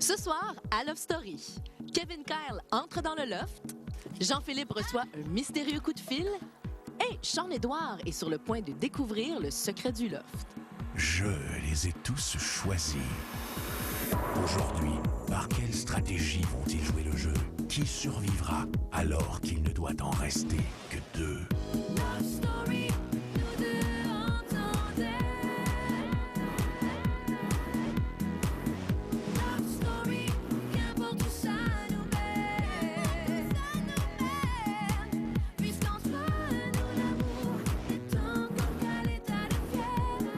Ce soir, à Love Story, Kevin Kyle entre dans le loft, Jean-Philippe reçoit un mystérieux coup de fil et Sean-Édouard est sur le point de découvrir le secret du loft. Je les ai tous choisis. Aujourd'hui, par quelle stratégie vont-ils jouer le jeu? Qui survivra alors qu'il ne doit en rester que deux? Love Story, nous deux entendait. Love Story, qu'importe où ça nous mène. Puisqu'entre nous l'amour est encore qu'à l'état de fièvre.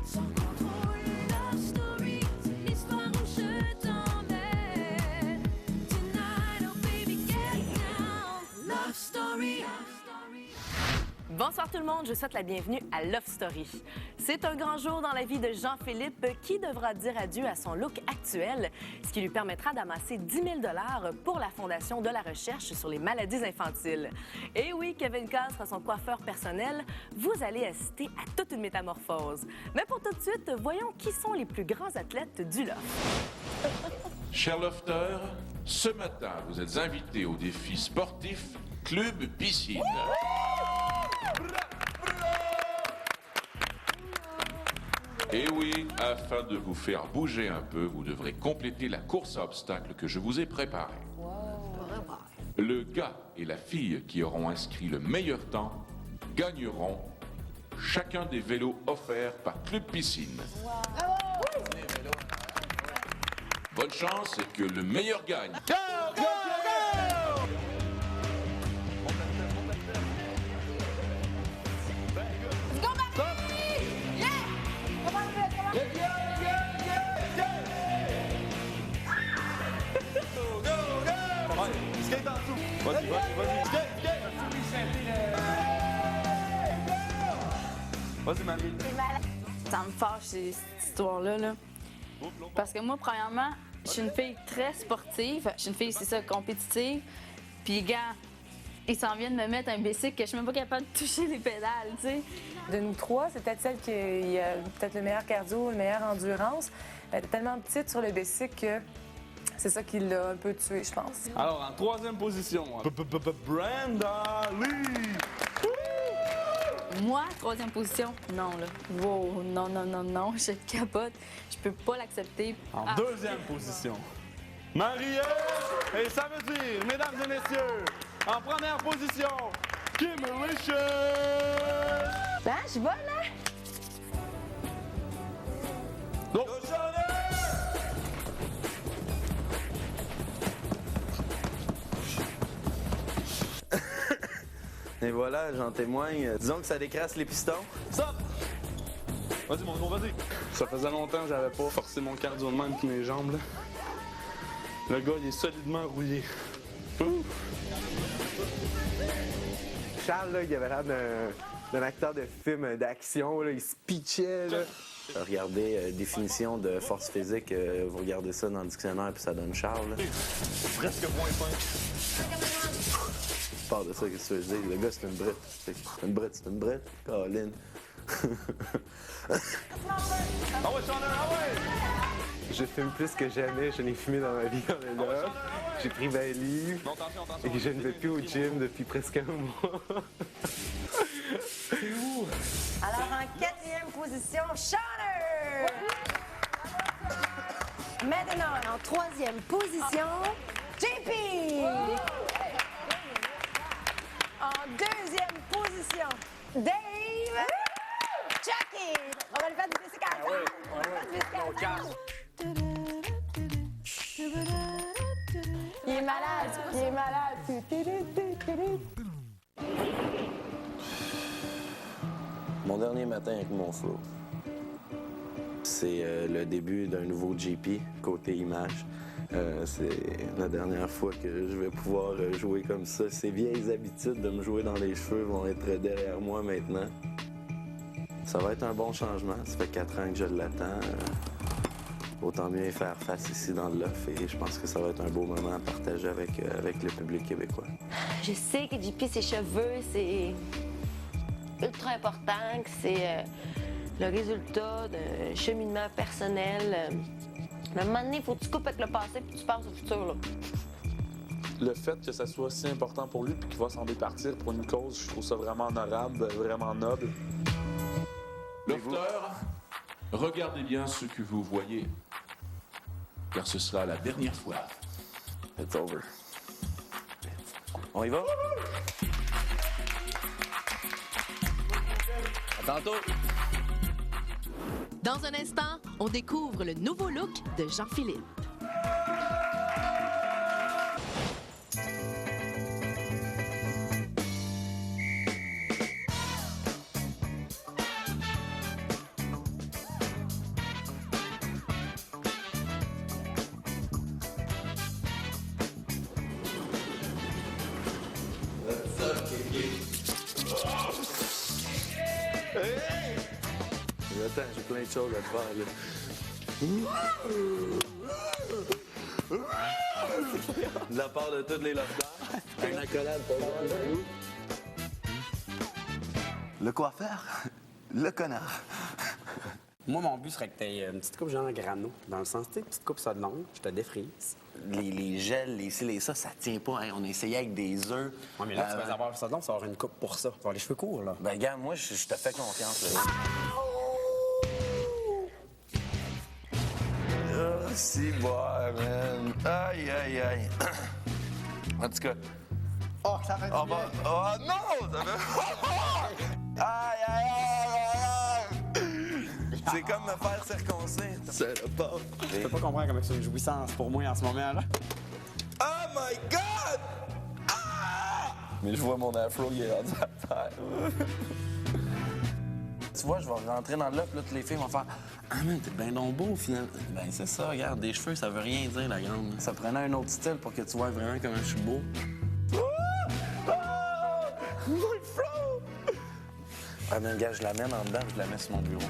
Sans contrôle, Love Story, c'est l'histoire où je t'emmène. Tonight, oh baby, get down. Love Story. Bonsoir tout le monde, je vous souhaite la bienvenue à Love Story. C'est un grand jour dans la vie de Jean-Philippe qui devra dire adieu à son look actuel, ce qui lui permettra d'amasser 10 000 $ pour la Fondation de la recherche sur les maladies infantiles. Et oui, Kevin Kyle sera son coiffeur personnel. Vous allez assister à toute une métamorphose. Mais pour tout de suite, voyons qui sont les plus grands athlètes du loft. Chers lofters, ce matin, vous êtes invités au défi sportif Club Piscine. Et oui, afin de vous faire bouger un peu, vous devrez compléter la course à obstacles que je vous ai préparée. Le gars et la fille qui auront inscrit le meilleur temps gagneront chacun des vélos offerts par Club Piscine. Bonne chance et que le meilleur gagne. Vas-y, Marie. Ça me fâche, cette histoire-là. Là. Parce que moi, premièrement, je suis une fille très sportive. Je suis une fille, c'est ça, compétitive. Puis, gars, ils s'en viennent me mettre un bicycle que je suis même pas capable de toucher les pédales, tu sais. De nous trois, c'est peut-être celle qui a peut-être le meilleur cardio, le meilleure endurance. Elle est tellement petite sur le bicycle que c'est ça qui l'a un peu tuée, je pense. Alors, en troisième position, Brenda Lee. Moi, troisième position, non, là. Wow, non, non, non, non, je capote. Je peux pas l'accepter. En deuxième position, Marie-Ève. Et ça veut dire, mesdames et messieurs, en première position, Kim Richard. Ben, je suis bonne, hein? Go. Et voilà, j'en témoigne. Disons que ça décrasse les pistons. Stop! Vas-y, mon gros, vas-y. Ça faisait longtemps que j'avais pas forcé mon cardio de même que mes jambes, là. Le gars, il est solidement rouillé. Charles, là, il avait l'air d'un acteur de film d'action. Là. Il se pitchait. Là. Regardez, définition de force physique, vous regardez ça dans le dictionnaire puis ça donne Charles. Là. Presque .5. Je parle de ça, qu'est-ce que je dis? Le gars, c'est une brette. C'est une brette, c'est une brette. Colin. Ah ouais, Sean, ah ouais! Je fume plus que jamais. Je n'ai fumé dans ma vie dans le loft. J'ai pris 20 livres. Non, attention. Et je ne vais plus au gym depuis presque un mois. C'est où? Alors, en quatrième position, Shawnee! Maintenant, en troisième position, JP! En deuxième position, Dave! Chucky! On va le faire du bicycle à la On va le faire du bicycle à la Il est malade! Il est malade! Mon dernier matin avec mon flow. C'est le début d'un nouveau GP, côté image. C'est la dernière fois que je vais pouvoir jouer comme ça. Ces vieilles habitudes de me jouer dans les cheveux vont être derrière moi maintenant. Ça va être un bon changement. Ça fait 4 ans que je l'attends. Autant mieux y faire face ici dans le loft et je pense que ça va être un beau moment à partager avec le public québécois. Je sais que JP, ses cheveux, c'est ultra important, que le résultat d'un cheminement personnel. Mais à un moment donné, il faut que tu coupes avec le passé puis tu passes au futur, là. Le fait que ça soit si important pour lui puis qu'il va s'en départir pour une cause, je trouve ça vraiment honorable, vraiment noble. Lofters, regardez bien ce que vous voyez, car ce sera la dernière fois. It's over. On y va? À tantôt! Dans un instant, on découvre le nouveau look de Jean-Philippe. Attends, j'ai plein de choses à te faire, là. De la part de tous les lofters, un accolade pour moi. Le coiffeur, le connard. Moi, mon but serait que tu aies une petite coupe genre grano. Dans le sens, tu sais, une petite coupe ça de longue, je te défrise. Les gels, les ci, les ça tient pas. Hein. On essayait avec des œufs. Ouais, mais là, tu vas avoir ça de long, ça va avoir une coupe pour ça. Tu vas avoir les cheveux courts, là. Ben, gars, moi, je te fais confiance, là. Oh, si bon, man. Aïe, aïe, aïe. En tout cas. Oh, ça fait Oh, bah, oh non! Ça fait... Aïe, aïe, aïe, aïe! C'est comme me faire circoncire. C'est le pas. Je peux pas comprendre comment c'est une jouissance pour moi en ce moment, là. Oh my God! Ah! Mais je vois mon afro, il est rendu à terre. Tu vois, je vais rentrer dans le loft, là, toutes les filles vont faire « Ah, man, t'es bien donc beau, finalement. » Ben, c'est ça, regarde, des cheveux, ça veut rien dire, la grande. Ça prenait un autre style pour que tu vois vraiment comment je suis beau. Mon flow! Ah, mais gars, je la mène en dedans, je la mets sur mon bureau.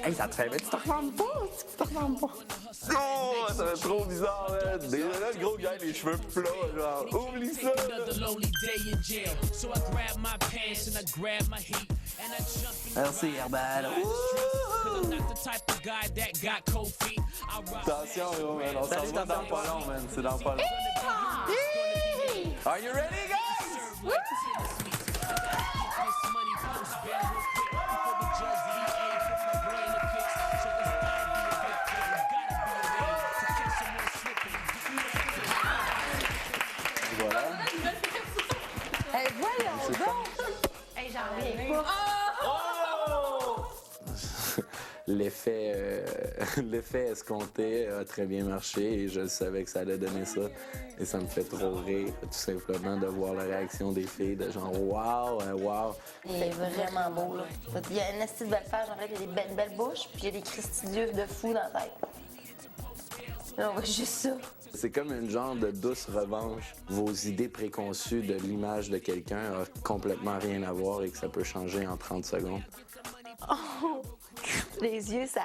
Hey, ça te fait, mais tu te ressembles pas, Oh, ça va être trop bizarre, man. Déjà là, le gros gars, les cheveux plats, genre. Oublie ça, là. Merci, Herbal. Attention, yo, man. On s'en va dans pas long, man. C'est dans pas long. Are you ready, guys? Voilà. Hey, voyons donc! Hey, j'en reviens pas. L'effet escompté a très bien marché et je savais que ça allait donner ça. Et ça me fait trop rire, tout simplement, de voir la réaction des filles, de genre « wow, wow ». Il est vraiment beau, là. Il y a une astuce de belle face, en fait, il y a des belles bouches, puis il y a des cristidieux de fou dans la tête. Là, on voit juste ça. C'est comme une genre de douce revanche. Vos idées préconçues de l'image de quelqu'un ont complètement rien à voir et que ça peut changer en 30 secondes. Oh! Les yeux, ça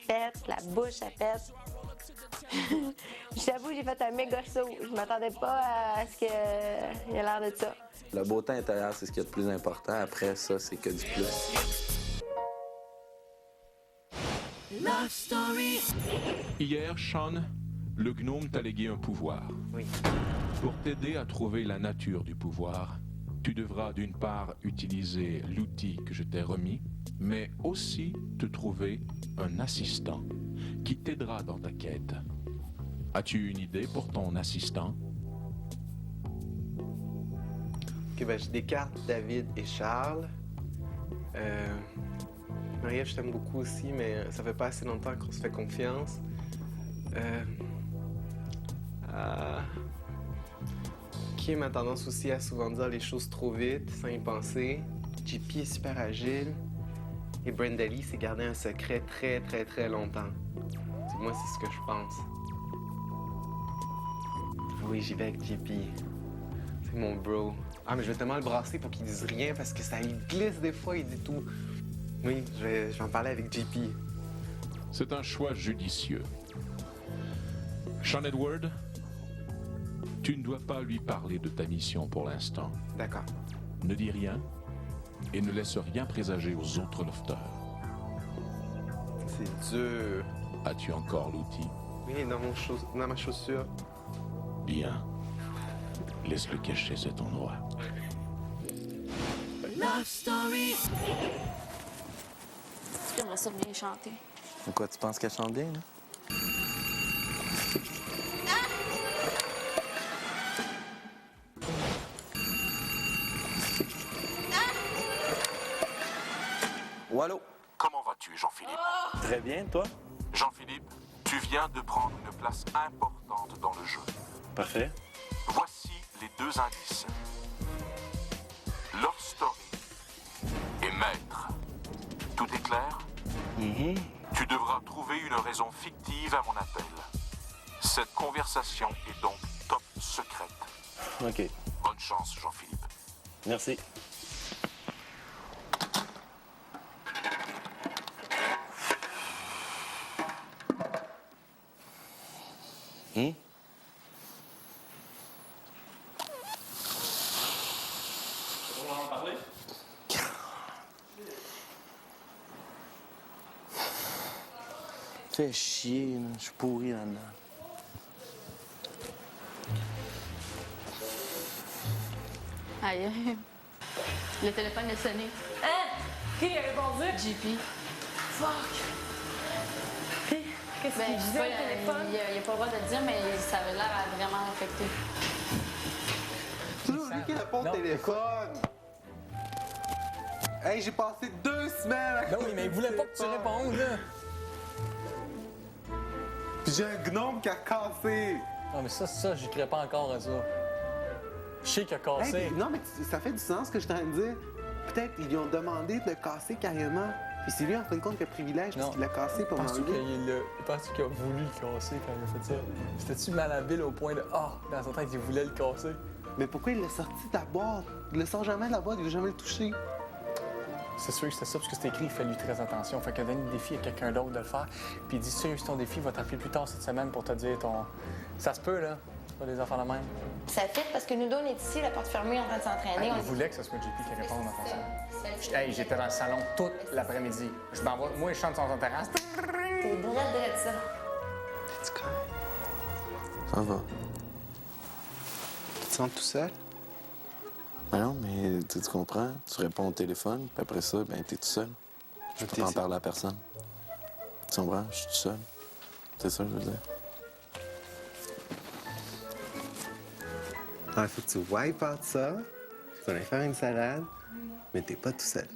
pète, la bouche, ça pète. J'avoue, j'ai fait un méga saut. Je m'attendais pas à ce qu'il ait l'air de ça. La beauté intérieure, c'est ce qu'il y a de plus important. Après ça, c'est que du plus. Love Story. Hier, Sean, le gnome t'a légué un pouvoir. Oui. Pour t'aider à trouver la nature du pouvoir, tu devras d'une part utiliser l'outil que je t'ai remis, mais aussi te trouver un assistant qui t'aidera dans ta quête. As-tu une idée pour ton assistant? Ok, ben je décarte David et Charles. Marie-Ève, je t'aime beaucoup aussi, mais ça fait pas assez longtemps qu'on se fait confiance. Kim a tendance aussi à souvent dire les choses trop vite, sans y penser. JP est super agile. Et Brenda Lee s'est gardé un secret très, très, très longtemps. Moi, c'est ce que je pense. Oui, j'y vais avec JP. C'est mon bro. Ah, mais je vais tellement le brasser pour qu'il dise rien parce que ça il glisse des fois, il dit tout. Oui, je vais en parler avec JP. C'est un choix judicieux. Sean Edward, tu ne dois pas lui parler de ta mission pour l'instant. D'accord. Ne dis rien et ne laisse rien présager aux autres lofters. C'est dur. As-tu encore l'outil? Oui, dans ma chaussure. Bien. Laisse-le cacher cet endroit. Love Story. J'aimerais ça bien chanter. Pourquoi tu penses qu'elle chante bien, là? Wallo. Comment vas-tu, Jean-Philippe? Très bien, toi? Jean-Philippe, tu viens de prendre une place importante dans le jeu. Parfait. Voici les 2 indices. Love Story et Maître. Tout est clair? Tu devras trouver une raison fictive à mon appel. Cette conversation est donc top secrète. OK. Bonne chance, Jean-Philippe. Merci. Fais chier, là. Je suis pourri là-dedans. Aïe, aïe. Le téléphone a sonné. Hein? Qui a répondu? JP. Fuck! Puis, qu'est-ce qu'il disait au téléphone? Il a pas le droit de le dire, mais ça avait l'air à vraiment affecter. Toujours lui qui répond au téléphone. Hey, j'ai passé 2 semaines à Ben oui, mais il voulait pas que tu répondes, là. Puis j'ai un gnome qui a cassé. Non, mais ça, j'y crois pas encore à ça. Je sais qu'il a cassé. Hey, non, mais ça fait du sens ce que je suis en train de dire. Peut-être qu'ils lui ont demandé de le casser carrément. Puis c'est lui, en fin de compte, qui a privilège parce qu'il l'a cassé pour Penses-tu m'enlever. qu'il a voulu le casser quand il a fait ça? C'était-tu malhabile au point de dans sa tête, il voulait le casser? Mais pourquoi il l'a sorti de la boîte? Il le sort jamais de la boîte, il veut jamais le toucher. C'est sûr que c'était ça, parce que c'était écrit, il fait lui très attention. Fait qu'il a donné le défi à quelqu'un d'autre de le faire. Puis il dit, si ton défi, il va t'appeler plus tard cette semaine pour te dire ton. Ça se peut, là. C'est pas des affaires de même. Ça fait parce que nous deux, on est ici, la porte fermée, en train de s'entraîner. Il voulait que ce soit JP qui réponde en pensant. Hey, j'étais dans le salon toute l'après-midi. Je m'en vais, moi, je chante sur son terrasse. T'es droit de ça. T'es-tu correct? Ça va. Tu te sens tout seul? Ben non, mais tu comprends. Tu réponds au téléphone, puis après ça, ben t'es tout seul. Je peux pas en parler à personne. Tu comprends? Je suis tout seul. C'est ça, je veux dire. Il faut que tu wipes out ça, tu vas aller faire une salade, mais t'es pas tout seul.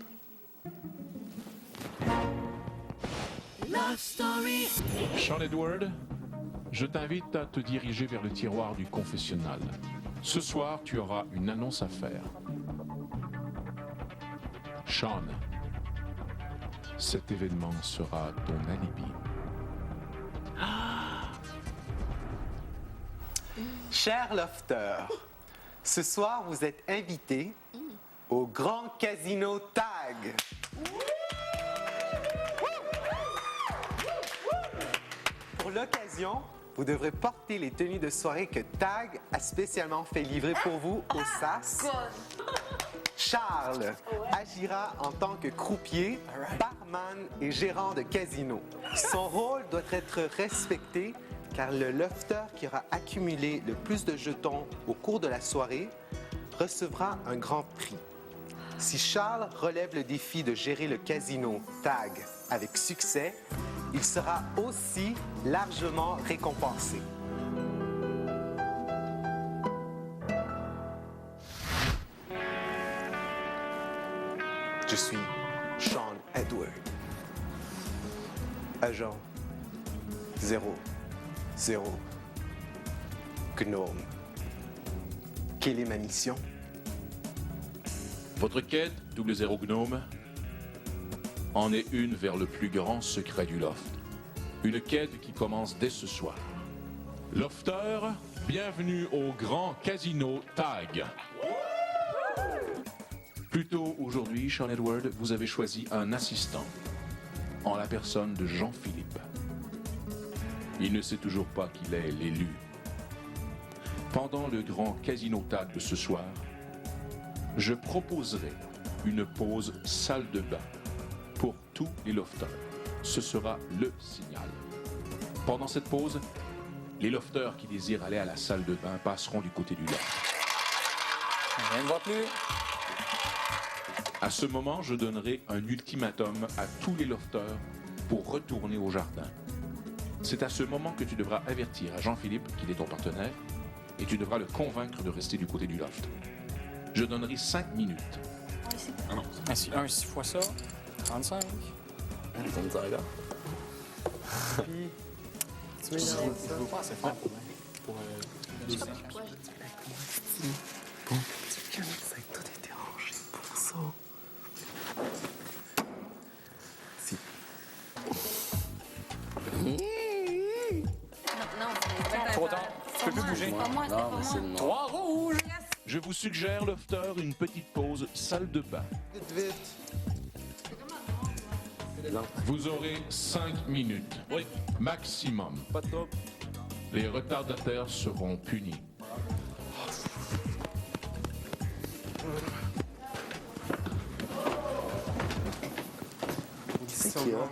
Love Story. Sean Edward, je t'invite à te diriger vers le tiroir du confessionnal. Ce soir, tu auras une annonce à faire. Sean, cet événement sera ton alibi. Chers lofters, ce soir, vous êtes invités au Grand Casino Tag. Pour l'occasion, vous devrez porter les tenues de soirée que Tag a spécialement fait livrer pour vous au SAS. Charles agira en tant que croupier, barman et gérant de casino. Son rôle doit être respecté car le lofter qui aura accumulé le plus de jetons au cours de la soirée recevra un grand prix. Si Charles relève le défi de gérer le casino Tag avec succès, il sera aussi largement récompensé. Je suis Sean Edward, agent 0 Gnome. Quelle est ma mission? Votre quête, 00 Gnome, en est une vers le plus grand secret du loft. Une quête qui commence dès ce soir. Lofter, bienvenue au Grand Casino Tag. Plus tôt aujourd'hui, Sean Edward, vous avez choisi un assistant, en la personne de Jean-Philippe. Il ne sait toujours pas qu'il est l'élu. Pendant le grand casino-tag de ce soir, je proposerai une pause salle de bain pour tous les lofters. Ce sera le signal. Pendant cette pause, les lofters qui désirent aller à la salle de bain passeront du côté du loft. Rien ne va plus. À ce moment, je donnerai un ultimatum à tous les lofters pour retourner au jardin. C'est à ce moment que tu devras avertir à Jean-Philippe qu'il est ton partenaire et tu devras le convaincre de rester du côté du loft. Je donnerai 5 minutes. Ah non. 6 fois ça, 35. Ça me dit là. Puis, tu veux Je dire veux pas assez fort pour Bon, tu calmes, ça a tout été rangé pour ça. Si. Trop tard. Tu peux plus bouger. C'est pas moi, c'est pas moi. 3 rouges. Je vous suggère, lofter, une petite pause salle de bain. Vite, vite. Vous aurez 5 minutes. Oui. Maximum. Pas de trouble. Les retardataires seront punis. C'est qui, hein?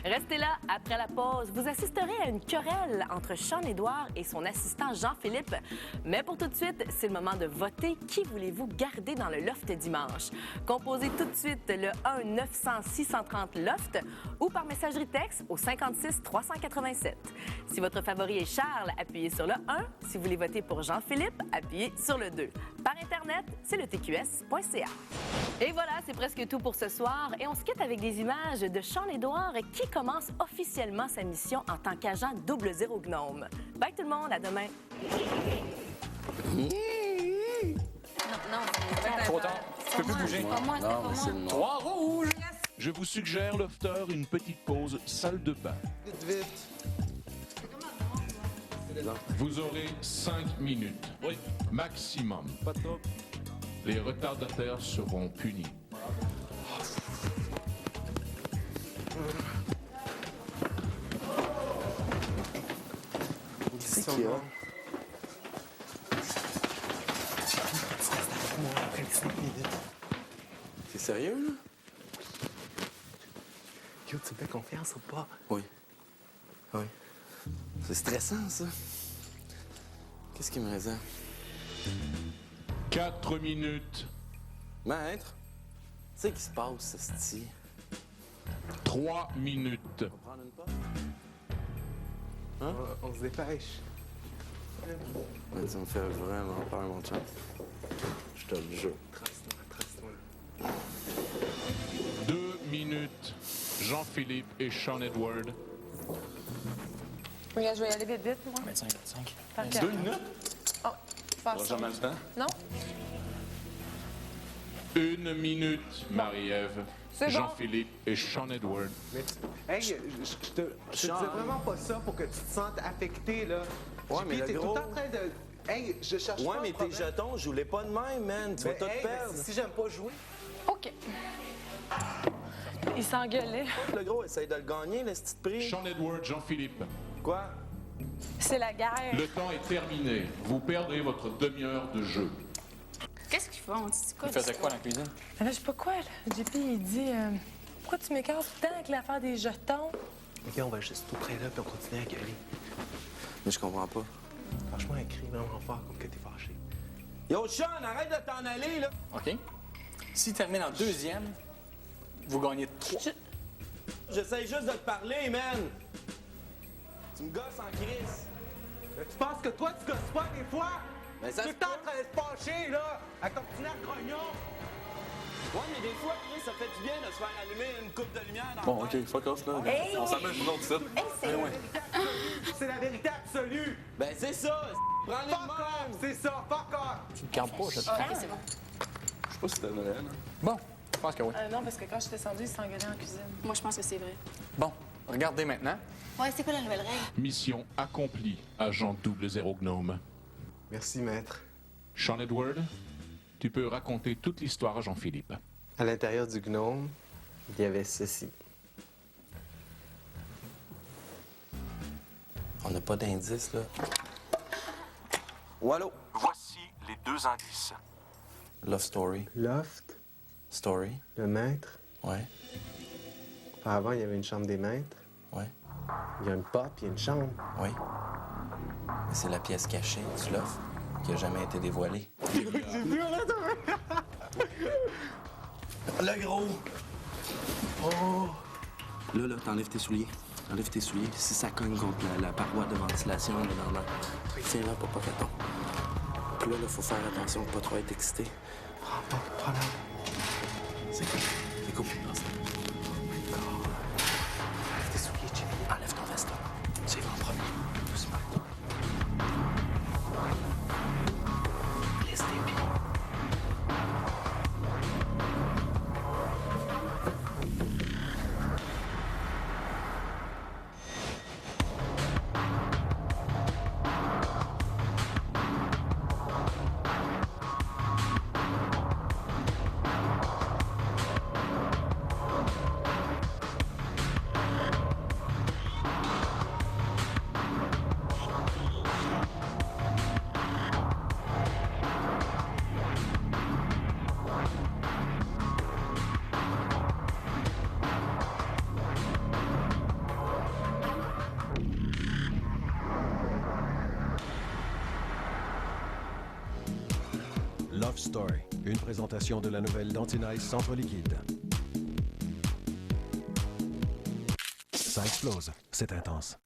Restez là, après la pause, vous assisterez à une querelle entre Sean-Édouard et son assistant Jean-Philippe. Mais pour tout de suite, c'est le moment de voter. Qui voulez-vous garder dans le loft dimanche? Composez tout de suite le 1-900-630-LOFT ou par messagerie texte au 56 387. Si votre favori est Charles, appuyez sur le 1. Si vous voulez voter pour Jean-Philippe, appuyez sur le 2. Par Internet, c'est le tqs.ca. Et voilà, c'est presque tout pour ce soir. Et on se quitte avec des images de Sean-Édouard qui commence officiellement sa mission en tant qu'agent 00 Gnome. Bye tout le monde, à demain. Trop tard. Tu peux plus bouger. C'est pas moi, c'est pas moi. 3 rouges. Je vous suggère, lofter, une petite pause salle de bain. Vite, vite. Vous aurez 5 minutes. Oui. Maximum. Pas de trouble. Les retardataires seront punis. C'est qui, hein? Après les 5 minutes. T'es sérieux, là? Yo, tu me fais confiance ou pas? Oui. Oui. C'est stressant, ça. Qu'est-ce qui me réserve? 4 minutes. Maître, tu sais qui se passe, ce 3 minutes. On va prendre une pause? Hein? On se dépêche. Ouais, ça me fait vraiment peur, mon chum. Je te le jure. Trace-toi. 2 minutes. Jean-Philippe et Sean-Edward. Regarde, je vais y aller vite, vite, moi. 25. Parfait. 2 minutes? Oh, faire ça. Jamais le temps? Non? 1 minute, Marie-Ève, C'est bon. Jean-Philippe et Sean-Edward. Mais hey, je te disais vraiment pas ça pour que tu te sentes affecté, là. Ouais, mais t'es le tout gros... le temps en train de... Hey, je cherche Ouais, pas mais un tes problème. jetons, je voulais pas de même, man. Tu vas Mais tout hey, perdre. mais si j'aime pas jouer... OK. Il s'engueulait. Le gros, essaye de le gagner, le petit prix. Sean-Edward, Jean-Philippe. Quoi? C'est la guerre. Le temps est terminé. Vous perdrez votre demi-heure de jeu. Qu'est-ce qu'ils font? C'est quoi? Il faisait quoi dans la cuisine? Mais là, je sais pas quoi, là. JP, il dit pourquoi tu m'écartes tout le temps avec l'affaire des jetons? OK, on va juste tout près là, puis on continue à gueuler. Mais je comprends pas. Franchement, elle crie vraiment fort comme que t'es fâché. Yo, Sean, arrête de t'en aller, là! OK. S'il termine en deuxième, vous gagnez 3. J'essaye juste de te parler, man! Tu me gosses en crise. Tu penses que toi, tu gosses pas des fois? Ben, ça Tout se le temps en train de se fâcher, là, avec ton petit nerf grognon. Ouais, mais des fois, Chris, ça fait du bien de se faire allumer une coupe de lumière dans Bon, le OK, fuck off, là. Hey! On s'amuse, nous autres, ici. C'est la vérité absolue. Ben, c'est ça! Prends-les de Fuck off, même! c'est ça, fuck off. Tu me gardes pas, je te OK, c'est bon. Je sais pas si t'es vrai, là. Bon, je pense que oui. Non, parce que quand j'étais descendue, il s'engueulait en cuisine. Moi, je pense que c'est vrai. Bon, regardez maintenant. Ouais, c'est quoi la nouvelle règle? Mission accomplie, agent 00 Gnome. Merci, maître. Sean-Edward, tu peux raconter toute l'histoire à Jean-Philippe. À l'intérieur du gnome, il y avait ceci. On n'a pas d'indice, là. Wallo! Voici les 2 indices. Love Story. Loft, Story. le maître. Ouais. Avant, il y avait une chambre des maîtres. Ouais. Il y a une porte, puis il y a une chambre. Oui. Mais c'est la pièce cachée du loft qui n'a jamais été dévoilée. J'ai vu, là, Le gros! Oh! Là, t'enlèves tes souliers. Enlève tes souliers. Si ça cogne contre la paroi de ventilation, là, tiens là pour pas qu'elle tombe. Puis là, faut faire attention pour pas trop être excité. Pas de problème. C'est cool. C'est cool. Enlève tes souliers, Jimmy. Enlève ton veston. Tu y vas en premier. Doucement. Laisse tes pieds. Love Story, une présentation de la nouvelle Dantinize Centre Liquide. Ça explose, c'est intense.